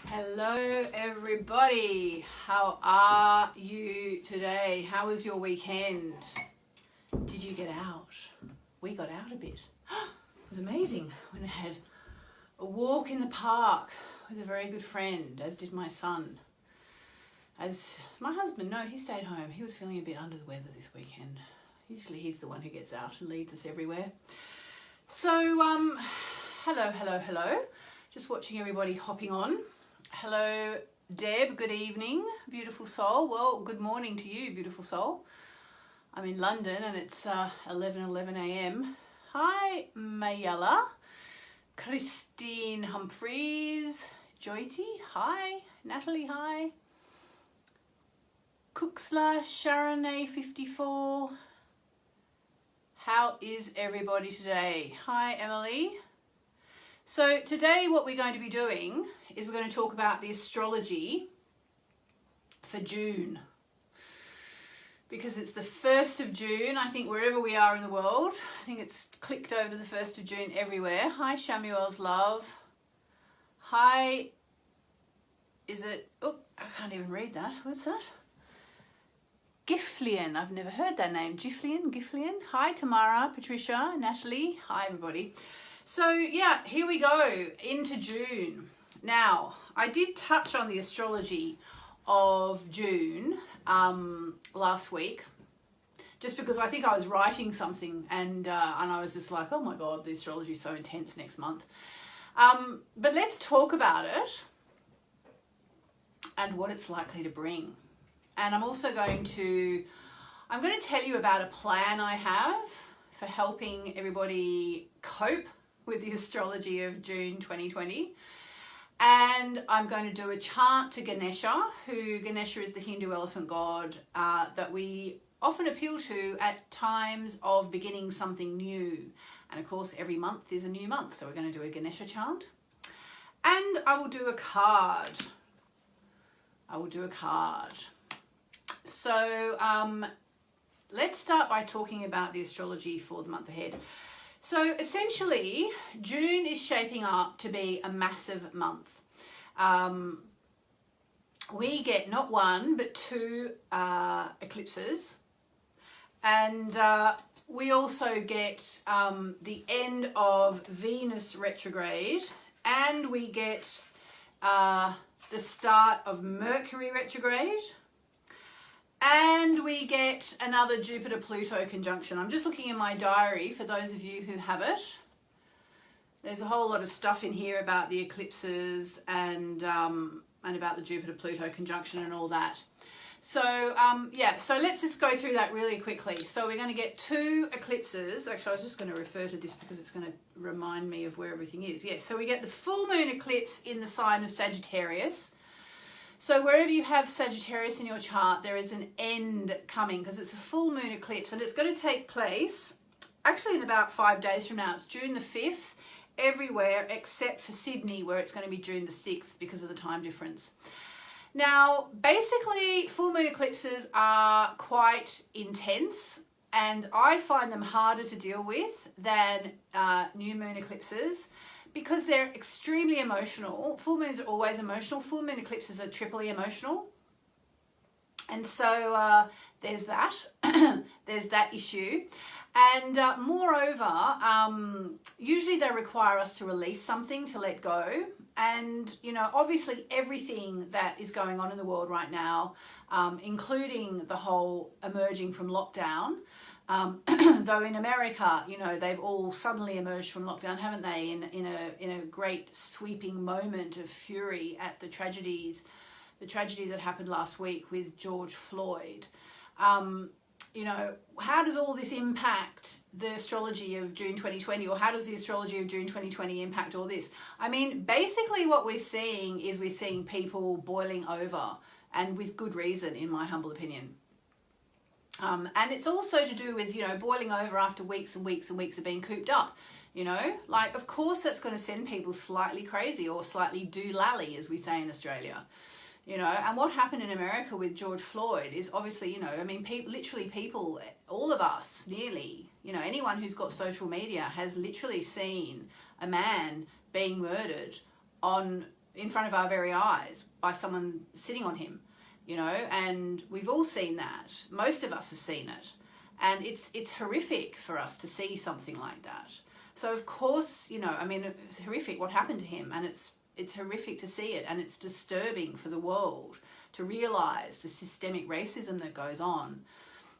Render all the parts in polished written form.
Hello everybody, how are you today? How was your weekend? Did you get out? We got out a bit. It was amazing. Went and had a walk in the park with a very good friend, as did my son. As my husband, no, he stayed home. He was feeling a bit under the weather this weekend. Usually he's the one who gets out and leads us everywhere. So, hello. Just watching everybody hopping on. Hello, Deb. Good evening, beautiful soul. Well, good morning to you, beautiful soul. I'm in London and it's 11 a.m. Hi, Mayella. Christine Humphreys. Joyty, hi. Natalie, hi. Cooksla, Sharon A54. How is everybody today? Hi, Emily. So today what we're going to be doing is we're going to talk about the astrology for June. Because it's the 1st of June, I think wherever we are in the world. I think it's clicked over to the 1st of June everywhere. Hi, Shamuel's love. Hi, is it, oh, I can't even read that. What's that? Giflian, I've never heard that name. Giflian. Hi, Tamara, Patricia, Natalie. Hi, everybody. So yeah, here we go into June. Now, I did touch on the astrology of June last week, just because I think I was writing something and I was just like, oh my God, the astrology is so intense next month. But let's talk about it and what it's likely to bring. And I'm also going to tell you about a plan I have for helping everybody cope with the astrology of June 2020. And I'm going to do a chant to Ganesha, Ganesha is the Hindu elephant god that we often appeal to at times of beginning something new. And of course, every month is a new month. So we're going to do a Ganesha chant. And I will do a card. So let's start by talking about the astrology for the month ahead. So essentially, June is shaping up to be a massive month. We get not one, but two eclipses. And we also get the end of Venus retrograde. And we get the start of Mercury retrograde. And we get another Jupiter-Pluto conjunction. I'm just looking in my diary for those of you who have it. There's a whole lot of stuff in here about the eclipses and about the Jupiter-Pluto conjunction and all that. So, so let's just go through that really quickly. So we're going to get two eclipses. Actually, I was just going to refer to this because it's going to remind me of where everything is. Yes, so we get the full moon eclipse in the sign of Sagittarius. So wherever you have Sagittarius in your chart, there is an end coming because it's a full moon eclipse and it's going to take place actually in about 5 days from now. It's June the 5th everywhere except for Sydney where it's going to be June the 6th because of the time difference. Now, basically full moon eclipses are quite intense and I find them harder to deal with than new moon eclipses. Because they're extremely emotional. Full moons are always emotional. Full moon eclipses are triply emotional. And so there's that. There's that issue. And moreover, usually they require us to release something, to let go. And, you know, obviously everything that is going on in the world right now, including the whole emerging from lockdown, though in America, you know, they've all suddenly emerged from lockdown, haven't they? In a great sweeping moment of fury at the tragedy that happened last week with George Floyd. You know, how does all this impact the astrology of June 2020, or how does the astrology of June 2020 impact all this? I mean, basically what we're seeing is we're seeing people boiling over, and with good reason, in my humble opinion. And it's also to do with, you know, boiling over after weeks and weeks and weeks of being cooped up, you know, like, of course that's going to send people slightly crazy or slightly doolally, as we say in Australia, you know. And what happened in America with George Floyd is obviously, you know, I mean, literally people, all of us nearly, you know, anyone who's got social media has literally seen a man being murdered on in front of our very eyes by someone sitting on him, you know, and we've all seen that. Most of us have seen it. And it's horrific for us to see something like that. So of course, you know, I mean, it's horrific what happened to him, and it's horrific to see it, and it's disturbing for the world to realise the systemic racism that goes on,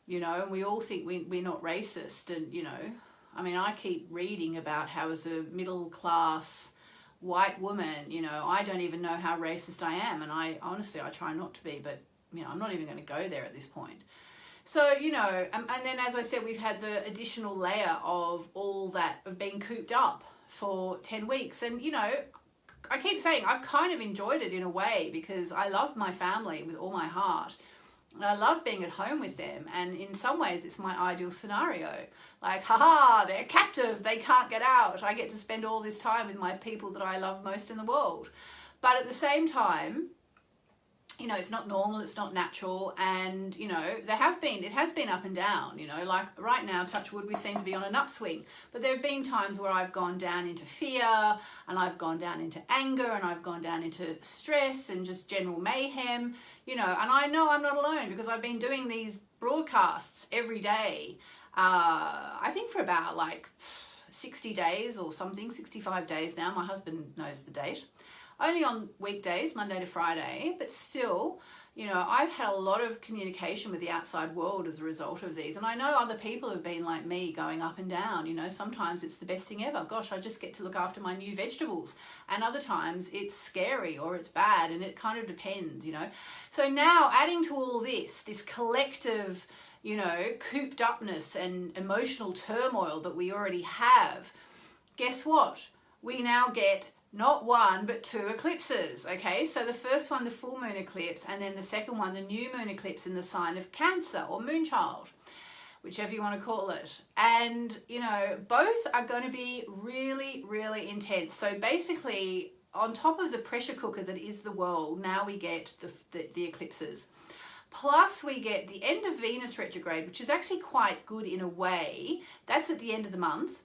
you know, and we all think we're not racist. And, you know, I mean, I keep reading about how as a middle class white woman, you know, I don't even know how racist I am, and I honestly try not to be, but, you know, I'm not even going to go there at this point. So, you know, and then as I said, we've had the additional layer of all that, of being cooped up for 10 weeks. And, you know, I keep saying I've kind of enjoyed it in a way, because I love my family with all my heart. And I love being at home with them. And in some ways, it's my ideal scenario. Like, haha, they're captive. They can't get out. I get to spend all this time with my people that I love most in the world. But at the same time, you know, it's not normal, it's not natural, and, you know, it has been up and down, you know, like right now, touch wood, we seem to be on an upswing, but there have been times where I've gone down into fear, and I've gone down into anger, and I've gone down into stress and just general mayhem, you know, and I know I'm not alone, because I've been doing these broadcasts every day, I think for about like 60 days or something, 65 days now. My husband knows the date. Only on weekdays, Monday to Friday, but still, you know, I've had a lot of communication with the outside world as a result of these. And I know other people have been like me, going up and down, you know, sometimes it's the best thing ever. Gosh, I just get to look after my new vegetables. And other times it's scary or it's bad, and it kind of depends, you know. So now adding to all this collective, you know, cooped upness and emotional turmoil that we already have, guess what? We now get not one, but two eclipses, okay? So the first one, the full moon eclipse, and then the second one, the new moon eclipse in the sign of Cancer or Moonchild, whichever you want to call it. And, you know, both are going to be really, really intense. So basically, on top of the pressure cooker that is the world, now we get the eclipses. Plus we get the end of Venus retrograde, which is actually quite good in a way. That's at the end of the month.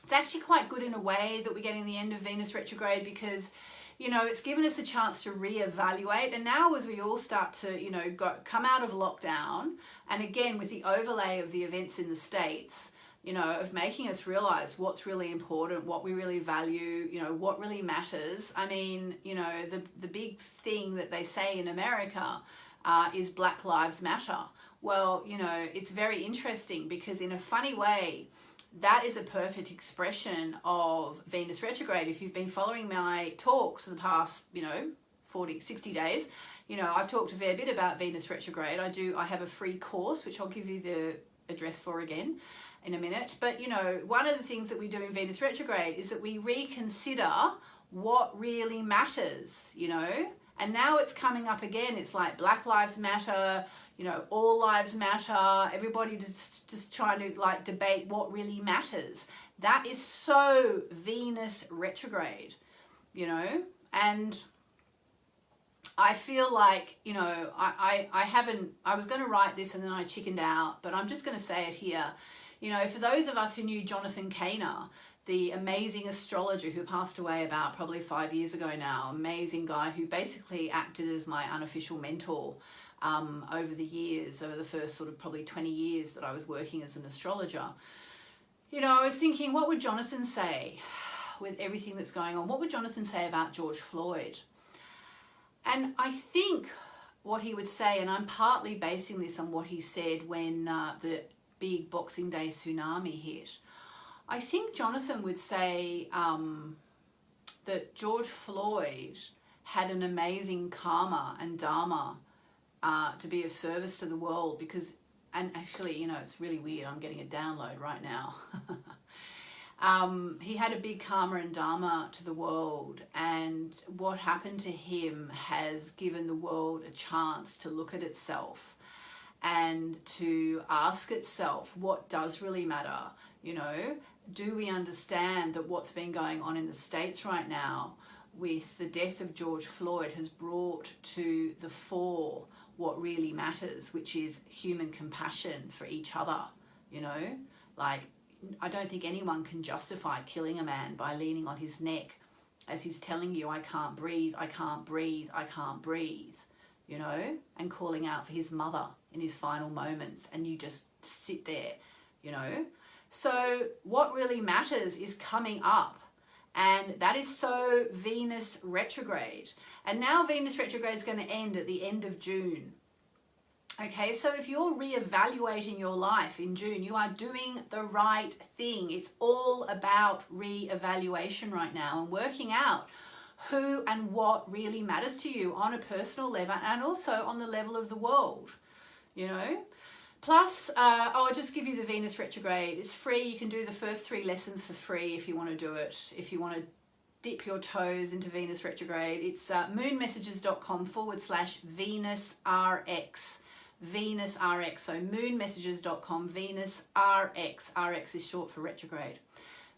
It's actually quite good in a way that we're getting the end of Venus retrograde, because, you know, it's given us a chance to reevaluate. And now as we all start to, you know, come out of lockdown, and again with the overlay of the events in the States, you know, of making us realize what's really important, what we really value, you know, what really matters. I mean, you know, the big thing that they say in America is Black Lives Matter. Well, you know, it's very interesting, because in a funny way, that is a perfect expression of Venus retrograde. If you've been following my talks for the past, you know, 60 days, you know, I've talked a fair bit about Venus retrograde. I have a free course, which I'll give you the address for again in a minute. But, you know, one of the things that we do in Venus retrograde is that we reconsider what really matters, you know, and now it's coming up again. It's like Black Lives Matter, you know, all lives matter. Everybody just trying to like debate what really matters. That is so Venus retrograde, you know. And I feel like, you know, I was going to write this and then I chickened out, but I'm just going to say it here. You know, for those of us who knew Jonathan Kaner, the amazing astrologer who passed away about probably 5 years ago now, amazing guy who basically acted as my unofficial mentor over the years, over the first sort of probably 20 years that I was working as an astrologer. You know, I was thinking, what would Jonathan say with everything that's going on? What would Jonathan say about George Floyd? And I think what he would say, and I'm partly basing this on what he said when the big Boxing Day tsunami hit, I think Jonathan would say that George Floyd had an amazing karma and dharma to be of service to the world, because, and actually, you know, it's really weird, I'm getting a download right now. He had a big karma and dharma to the world, and what happened to him has given the world a chance to look at itself and to ask itself what does really matter. You know, do we understand that what's been going on in the States right now with the death of George Floyd has brought to the fore what really matters, which is human compassion for each other, you know? Like, I don't think anyone can justify killing a man by leaning on his neck as he's telling you, I can't breathe, I can't breathe, I can't breathe, you know, and calling out for his mother in his final moments, and you just sit there, you know. So what really matters is coming up, and that is so Venus retrograde. And now Venus retrograde is going to end at the end of June. Okay, so if you're reevaluating your life in June, you are doing the right thing. It's all about reevaluation right now and working out who and what really matters to you on a personal level and also on the level of the world, you know. Plus, I'll just give you the Venus retrograde. It's free. You can do the first 3 lessons for free if you want to do it. If you want to dip your toes into Venus retrograde, it's moonmessages.com/VenusRx. VenusRx. So moonmessages.com, VenusRx. RX is short for retrograde.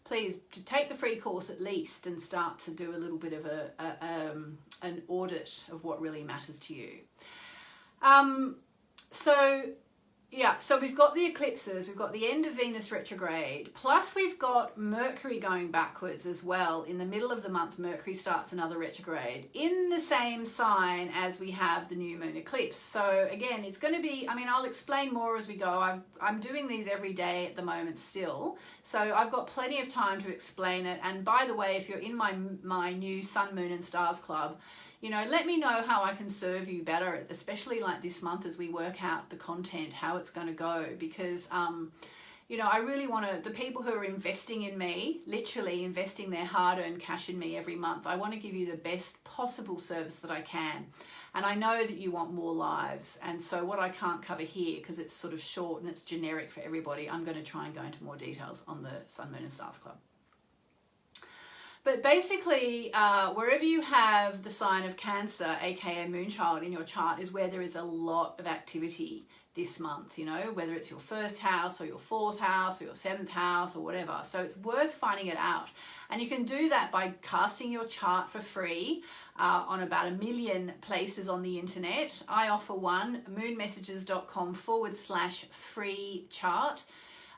Please to take the free course at least and start to do a little bit of an audit of what really matters to you. So we've got the eclipses, we've got the end of Venus retrograde, plus we've got Mercury going backwards as well. In the middle of the month, Mercury starts another retrograde in the same sign as we have the new moon eclipse. So again, it's going to be, I mean, I'll explain more as we go. I'm doing these every day at the moment still, so I've got plenty of time to explain it. And by the way, if you're in my new Sun, Moon and Stars Club, you know, let me know how I can serve you better, especially like this month as we work out the content, how it's going to go. Because, you know, I really want to, the people who are investing in me, literally investing their hard-earned cash in me every month, I want to give you the best possible service that I can. And I know that you want more lives. And so what I can't cover here, because it's sort of short and it's generic for everybody, I'm going to try and go into more details on the Sun, Moon and Stars Club. But basically, wherever you have the sign of Cancer, aka Moonchild, in your chart is where there is a lot of activity this month, you know, whether it's your first house or your 4th house or your 7th house or whatever. So it's worth finding it out. And you can do that by casting your chart for free on about 1 million places on the internet. I offer one, moonmessages.com/free chart.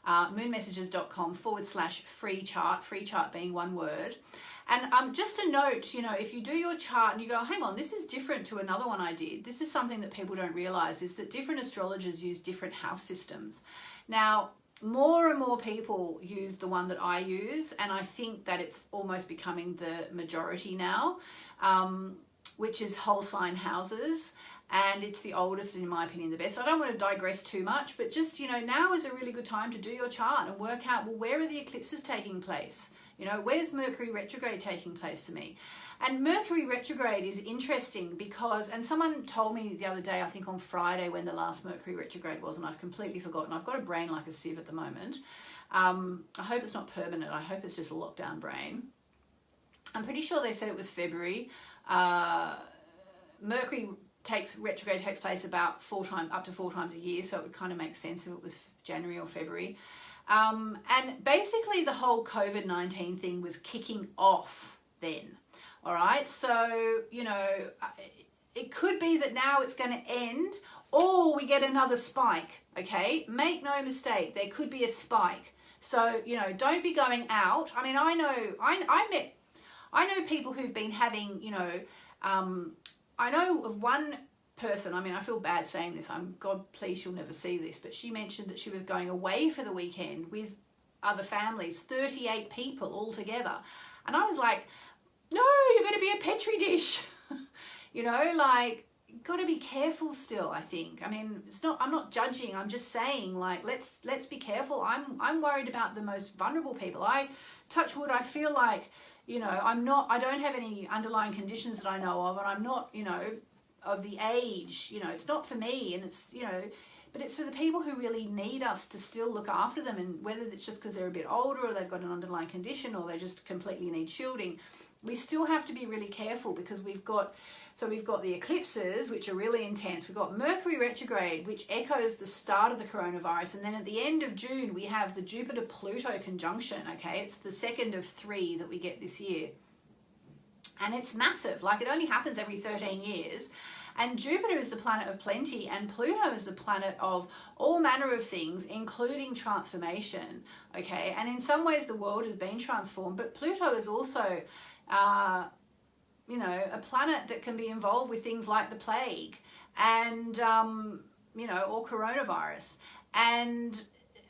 moonmessages.com/free chart, free chart being one word. And just a note, you know, if you do your chart and you go, hang on, this is different to another one I did. This is something that people don't realize, is that different astrologers use different house systems. Now, more and more people use the one that I use, and I think that it's almost becoming the majority now, which is whole sign houses. And it's the oldest and, in my opinion, the best. I don't want to digress too much, but just, you know, now is a really good time to do your chart and work out, well, where are the eclipses taking place? You know, where's Mercury retrograde taking place to me? And Mercury retrograde is interesting because, and someone told me the other day, I think on Friday, when the last Mercury retrograde was, and I've completely forgotten. I've got a brain like a sieve at the moment. I hope it's not permanent. I hope it's just a lockdown brain. I'm pretty sure they said it was February. Mercury retrograde takes place about up to 4 times a year, so it would kind of make sense if it was January or February. And basically the whole COVID-19 thing was kicking off then. All right, so, you know, it could be that now it's going to end, or we get another spike. Okay, make no mistake, there could be a spike. So, you know, don't be going out. I mean, I know people who've been having, you know, I know of one person, I mean, I feel bad saying this, God, please, she'll never see this, but she mentioned that she was going away for the weekend with other families, 38 people all together. And I was like, no, you're going to be a petri dish. You know, like, got to be careful still, I think. I mean, I'm not judging, I'm just saying, like, let's be careful. I'm worried about the most vulnerable people. Touch wood, I feel like, you know, I don't have any underlying conditions that I know of, and I'm not, you know, of the age, you know, it's not for me, and it's, you know, but it's for the people who really need us to still look after them, and whether it's just because they're a bit older or they've got an underlying condition or they just completely need shielding, we still have to be really careful because we've got the eclipses, which are really intense. We've got Mercury retrograde, which echoes the start of the coronavirus. And then at the end of June, we have the Jupiter-Pluto conjunction, okay? It's the 2nd of 3 that we get this year. And it's massive. Like, it only happens every 13 years. And Jupiter is the planet of plenty, and Pluto is the planet of all manner of things, including transformation, okay? And in some ways, the world has been transformed, but Pluto is also you know, a planet that can be involved with things like the plague and, you know, or coronavirus. And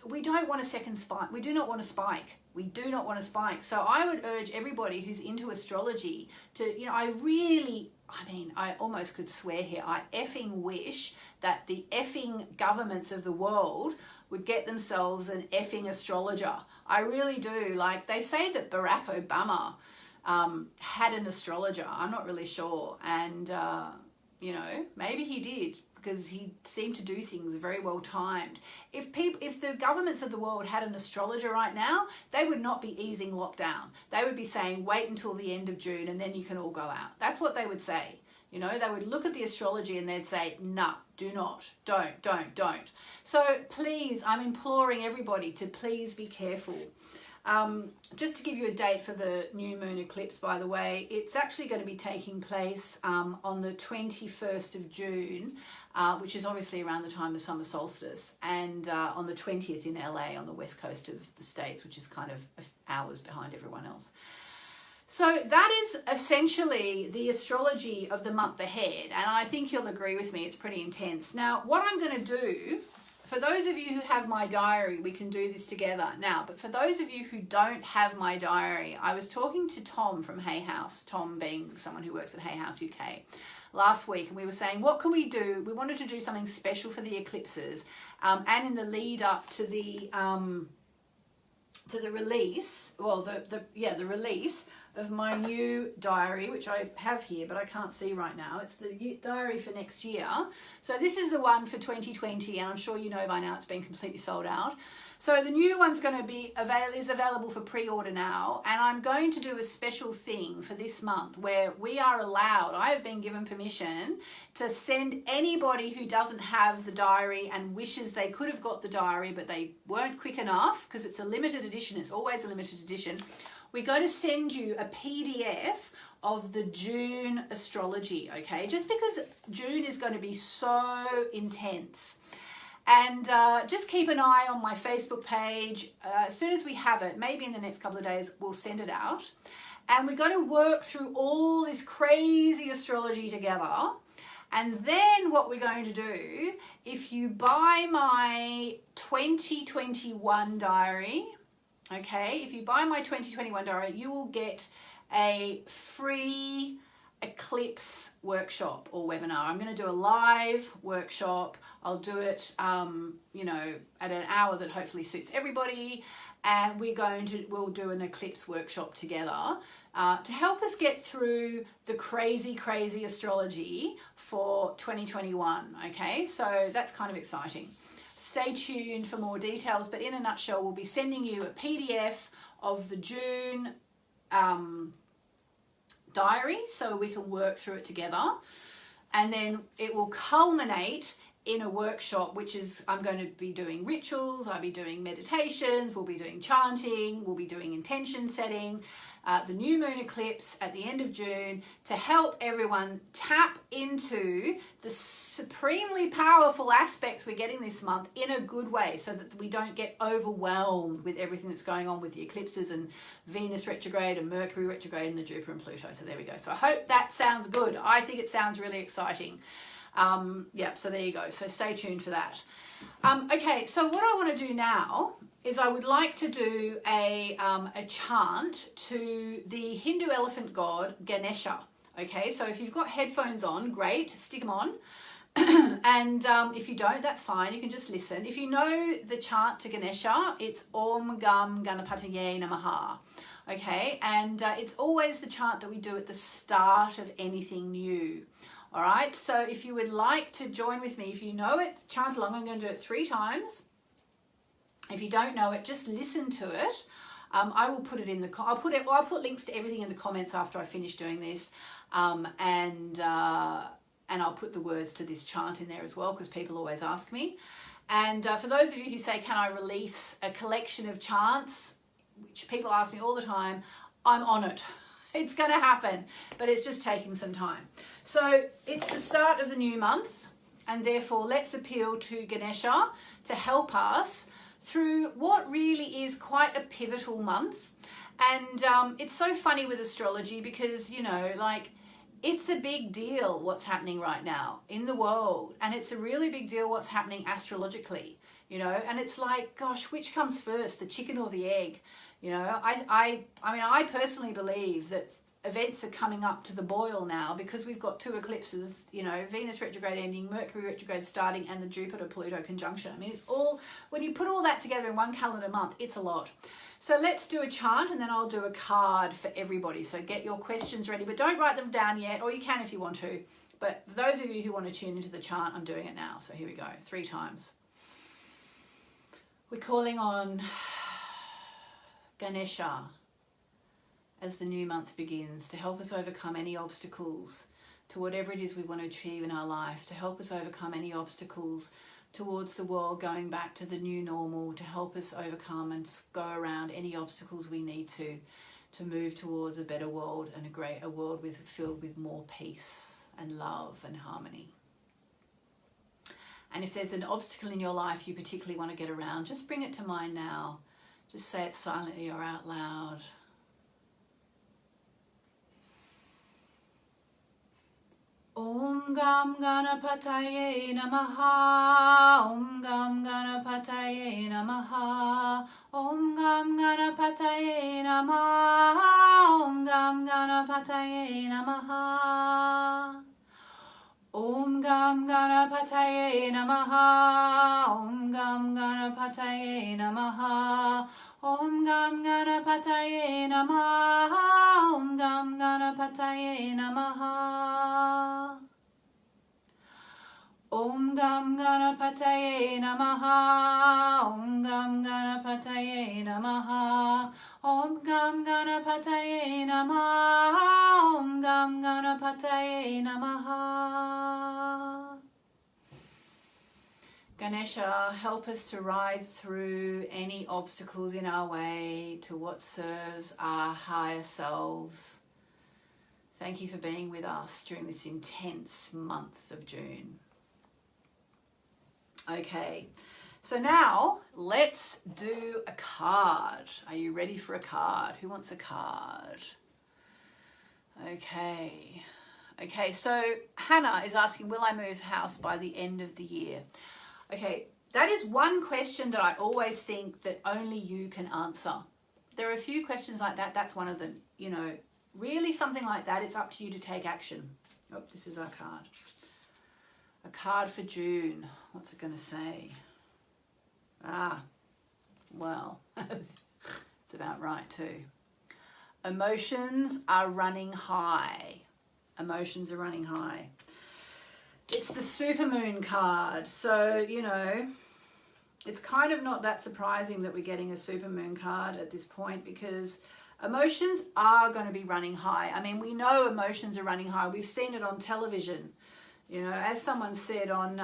we don't want a second spike. We do not want a spike. We do not want a spike. So I would urge everybody who's into astrology to, you know, I almost could swear here. I effing wish that the effing governments of the world would get themselves an effing astrologer. I really do. Like, they say that Barack Obama had an astrologer. I'm not really sure. And, you know, maybe he did, because he seemed to do things very well timed. If the governments of the world had an astrologer right now, they would not be easing lockdown. They would be saying, wait until the end of June and then you can all go out. That's what they would say. You know, they would look at the astrology and they'd say, nah, do not, don't. So please, I'm imploring everybody to please be careful. Just to give you a date for the new moon eclipse, by the way, it's actually going to be taking place on the 21st of June, which is obviously around the time of summer solstice, and on the 20th in LA on the west coast of the States, which is kind of hours behind everyone else. So that is essentially the astrology of the month ahead, and I think you'll agree with me, it's pretty intense. Now, what I'm going to do, for those of you who have my diary, we can do this together now. But for those of you who don't have my diary, I was talking to Tom from Hay House, Tom being someone who works at Hay House UK, last week, and we were saying, what can we do? We wanted to do something special for the eclipses, and in the lead up to the release, well, the release of my new diary, which I have here, but I can't see right now. It's the diary for next year. So this is the one for 2020, and I'm sure you know by now it's been completely sold out. So the new one's going to be available for pre-order now, and I'm going to do a special thing for this month where we are allowed, I have been given permission to send anybody who doesn't have the diary and wishes they could have got the diary but they weren't quick enough, because it's a limited edition, it's always a limited edition. We're going to send you a PDF of the June astrology, okay? Just because June is going to be so intense. And just keep an eye on my Facebook page. As soon as we have it, maybe in the next couple of days, we'll send it out. And we're going to work through all this crazy astrology together. And then what we're going to do, if you buy my 2021 diary, okay, if you buy my 2021 diary, you will get a free eclipse workshop or webinar. I'm going to do a live workshop. I'll do it, you know, at an hour that hopefully suits everybody. And we'll do an eclipse workshop together to help us get through the crazy astrology for 2021. Okay, so that's kind of exciting. Stay tuned for more details, but in a nutshell, we'll be sending you a PDF of the June diary so we can work through it together. And then it will culminate in a workshop, which is, I'm going to be doing rituals, I'll be doing meditations, we'll be doing chanting, we'll be doing intention setting, the new moon eclipse at the end of June, to help everyone tap into the supremely powerful aspects we're getting this month in a good way, so that we don't get overwhelmed with everything that's going on with the eclipses and Venus retrograde and Mercury retrograde and the Jupiter and Pluto. So there we go. So I hope that sounds good. I think it sounds really exciting. Yeah, so there you go. So stay tuned for that. Okay, so what I want to do now is I would like to do a chant to the Hindu elephant god Ganesha. Okay, so if you've got headphones on, great, stick them on. And if you don't, that's fine. You can just listen. If you know the chant to Ganesha, it's Om Gam Ganpataye Namah. Okay, and it's always the chant that we do at the start of anything new. All right, so if you would like to join with me, if you know it, chant along. I'm going to do it 3 times. If you don't know it, just listen to it. I will put it in the. I'll put links to everything in the comments after I finish doing this, and I'll put the words to this chant in there as well, because people always ask me. And for those of you who say, can I release a collection of chants, which people ask me all the time, I'm on it. It's going to happen, but it's just taking some time. So it's the start of the new month, and therefore let's appeal to Ganesha to help us through what really is quite a pivotal month. And it's so funny with astrology because, you know, like, it's a big deal what's happening right now in the world. And it's a really big deal what's happening astrologically, you know. And it's like, gosh, which comes first, the chicken or the egg? You know, I mean, I personally believe that events are coming up to the boil now because we've got 2 eclipses, you know, Venus retrograde ending, Mercury retrograde starting, and the Jupiter-Pluto conjunction. I mean, it's all, when you put all that together in one calendar month, it's a lot. So let's do a chant and then I'll do a card for everybody. So get your questions ready, but don't write them down yet, or you can if you want to. But for those of you who want to tune into the chant, I'm doing it now. So here we go, 3 times. We're calling on Ganesha as the new month begins to help us overcome any obstacles to whatever it is we want to achieve in our life, to help us overcome any obstacles towards the world going back to the new normal, to help us overcome and go around any obstacles we need to move towards a better world and a world filled with more peace and love and harmony. And if there's an obstacle in your life you particularly want to get around, just bring it to mind now. Just say it silently or out loud. Om Gam Ganapataye Namaha. Om Gam Ganapataye Namaha. Om Gam Ganapataye Namaha. Om Gam Ganapataye Namaha. Om Gam Ganapataye Namaha. Om Gam Ganapataye Namaha. Om Gam Ganapataye Namaha. Om Gam Ganapataye Namaha. Om Gam Ganapataye Namaha. Om Gam Ganapataye Namaha. Om Gam Ganapataye Namaha. Om Gam Ganapataye Namaha. Ganesha, help us to ride through any obstacles in our way to what serves our higher selves. Thank you for being with us during this intense month of June. Okay, so now let's do a card. Are you ready for a card? Who wants a card? Okay, so Hannah is asking, will I move house by the end of the year? Okay, that is one question that I always think that only you can answer. There are a few questions like that. That's one of them. You know, really something like that, it's up to you to take action. Oh, this is our card. A card for June. What's it going to say? Well, it's about right too. Emotions are running high. Emotions are running high. It's the supermoon card. So, you know, it's kind of not that surprising that we're getting a supermoon card at this point because emotions are going to be running high. I mean, we know emotions are running high. We've seen it on television. You know, as someone said on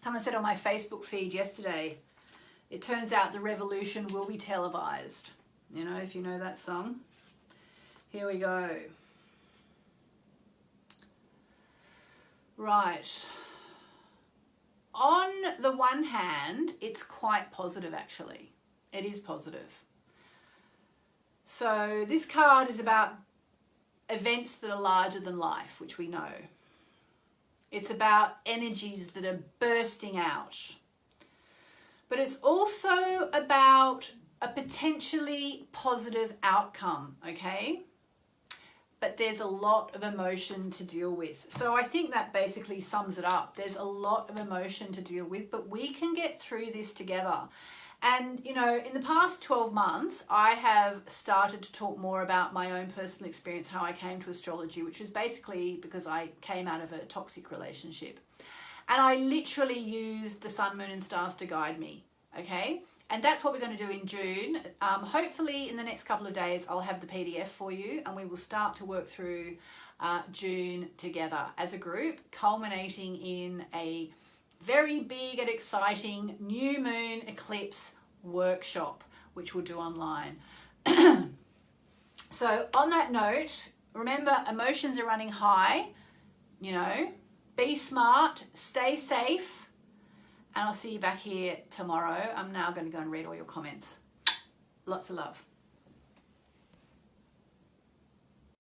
my Facebook feed yesterday, it turns out the revolution will be televised. You know, if you know that song. Here we go. Right. On the one hand, it's quite positive actually. It is positive. So this card is about events that are larger than life, which we know. It's about energies that are bursting out. But it's also about a potentially positive outcome, okay? But there's a lot of emotion to deal with. So I think that basically sums it up. There's a lot of emotion to deal with, but we can get through this together. And, you know, in the past 12 months, I have started to talk more about my own personal experience, how I came to astrology, which was basically because I came out of a toxic relationship. And I literally used the sun, moon and stars to guide me, okay? And that's what we're going to do in June. Hopefully in the next couple of days, I'll have the PDF for you and we will start to work through June together as a group, culminating in a very big and exciting new moon eclipse workshop, which we'll do online. So on that note, remember, emotions are running high, you know, be smart, stay safe, and I'll see you back here tomorrow. I'm now going to go and read all your comments. Lots of love.